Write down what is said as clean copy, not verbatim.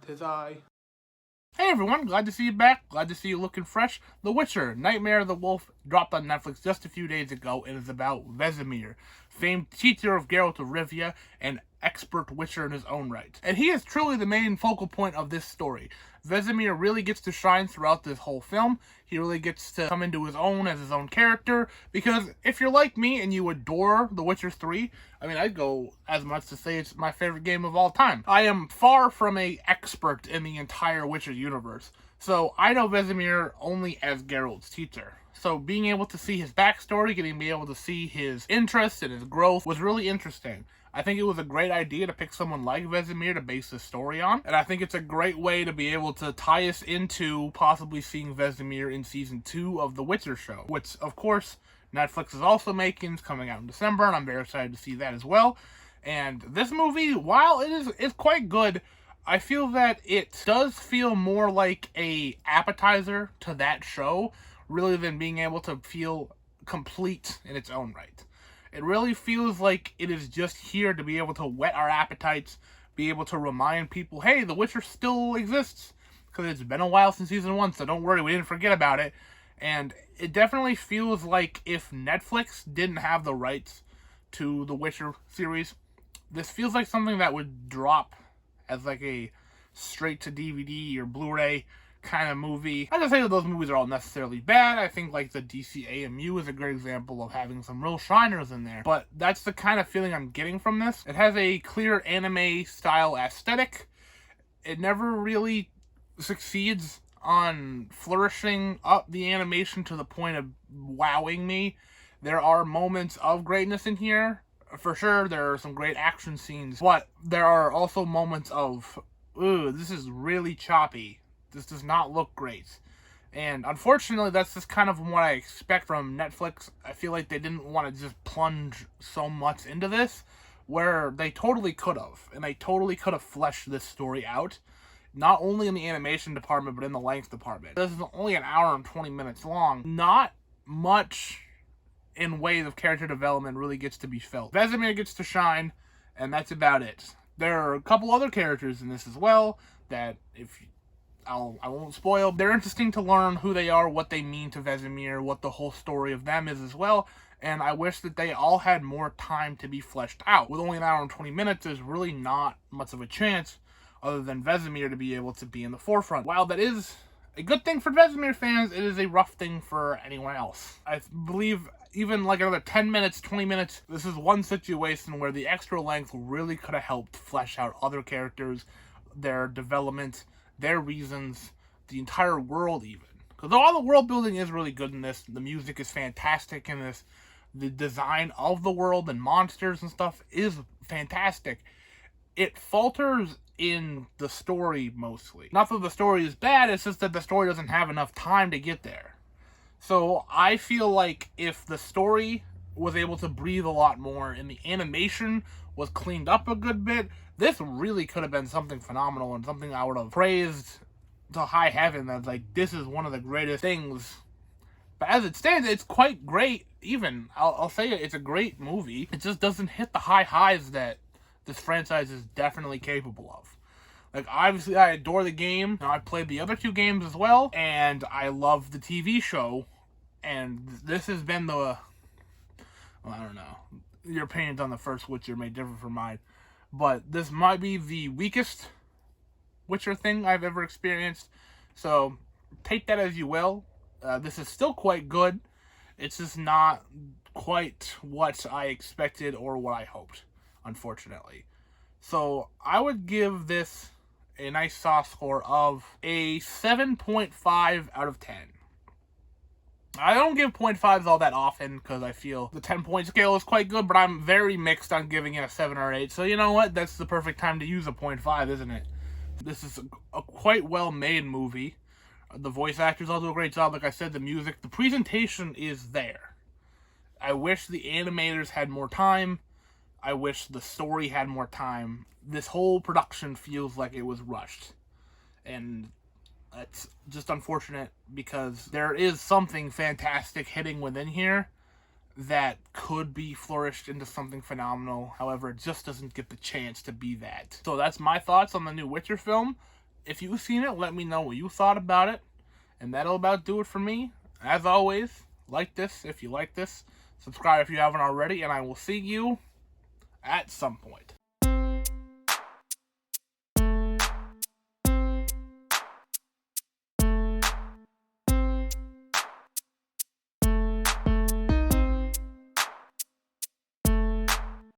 'Tis I. Hey everyone, glad to see you back. Glad to see you looking fresh. The Witcher, Nightmare of the Wolf, dropped on Netflix just a few days ago and is about Vesemir, famed teacher of Geralt of Rivia and expert Witcher in his own right. And he is truly the main focal point of this story. Vesemir really gets to shine throughout this whole film. He really gets to come into his own as his own character, because if you're like me and you adore The Witcher 3, I mean, I'd go as much to say it's my favorite game of all time. I am far from an expert in the entire Witcher universe, so I know Vesemir only as Geralt's teacher. So being able to see his backstory, being able to see his interests and his growth was really interesting. I think it was a great idea to pick someone like Vesemir to base this story on, and I think it's a great way to be able to tie us into possibly seeing Vesemir in Season 2 of The Witcher show, which, of course, Netflix is also making. It's coming out in December, and I'm very excited to see that as well. And this movie, while it's quite good, I feel that it does feel more like a appetizer to that show, really than being able to feel complete in its own right. It really feels like it is just here to be able to whet our appetites, be able to remind people, hey, The Witcher still exists, because it's been a while since Season 1, so don't worry, we didn't forget about it. And it definitely feels like if Netflix didn't have the rights to the Witcher series, this feels like something that would drop as like a straight to DVD or Blu-ray kind of movie. Not to say that those movies are all necessarily bad. I think like the DC AMU is a great example of having some real shiners in there. But that's the kind of feeling I'm getting from this. It has a clear anime style aesthetic. It never really succeeds on flourishing up the animation to the point of wowing me. There are moments of greatness in here. For sure, there are some great action scenes, but there are also moments of, ooh, this is really choppy. This does not look great. And unfortunately, that's just kind of what I expect from Netflix. I feel like they didn't want to just plunge so much into this, where they totally could have. And they totally could have fleshed this story out, not only in the animation department, but in the length department. This is only an hour and 20 minutes long. Not much in ways of character development really gets to be felt. Vesemir gets to shine, and that's about it. There are a couple other characters in this as well that I won't spoil. They're interesting to learn who they are, what they mean to Vesemir, what the whole story of them is as well. And I wish that they all had more time to be fleshed out. With only an hour and 20 minutes, there's really not much of a chance other than Vesemir to be able to be in the forefront. While that is a good thing for Vesemir fans, it is a rough thing for anyone else. I believe even like another 10 minutes, 20 minutes, this is one situation where the extra length really could have helped flesh out other characters, their development, their reasons, the entire world even. Because all the world building is really good in this, the music is fantastic in this, the design of the world and monsters and stuff is fantastic. It falters in the story mostly. Not that the story is bad, it's just that the story doesn't have enough time to get there. So I feel like if the story was able to breathe a lot more and the animation was cleaned up a good bit, this really could have been something phenomenal and something I would have praised to high heaven. That's like, this is one of the greatest things. But as it stands, it's quite great even. I'll say it's a great movie. It just doesn't hit the high highs that this franchise is definitely capable of. Like, obviously, I adore the game. I played the other two games as well, and I love the TV show. And this has been I don't know. Your opinions on the first Witcher may differ from mine. But this might be the weakest Witcher thing I've ever experienced. So, take that as you will. This is still quite good. It's just not quite what I expected or what I hoped, unfortunately. So, I would give this a nice soft score of a 7.5 out of 10. I don't give 0.5s all that often because I feel the 10-point scale is quite good, but I'm very mixed on giving it a 7 or 8. So you know what? That's the perfect time to use a 0.5, isn't it? This is a quite well-made movie. The voice actors all do a great job. Like I said, the music, the presentation is there. I wish the animators had more time. I wish the story had more time. This whole production feels like it was rushed. And it's just unfortunate because there is something fantastic hitting within here that could be flourished into something phenomenal. However, it just doesn't get the chance to be that. So that's my thoughts on the new Witcher film. If you've seen it, let me know what you thought about it. And that'll about do it for me. As always, like this if you like this. Subscribe if you haven't already. And I will see you at some point.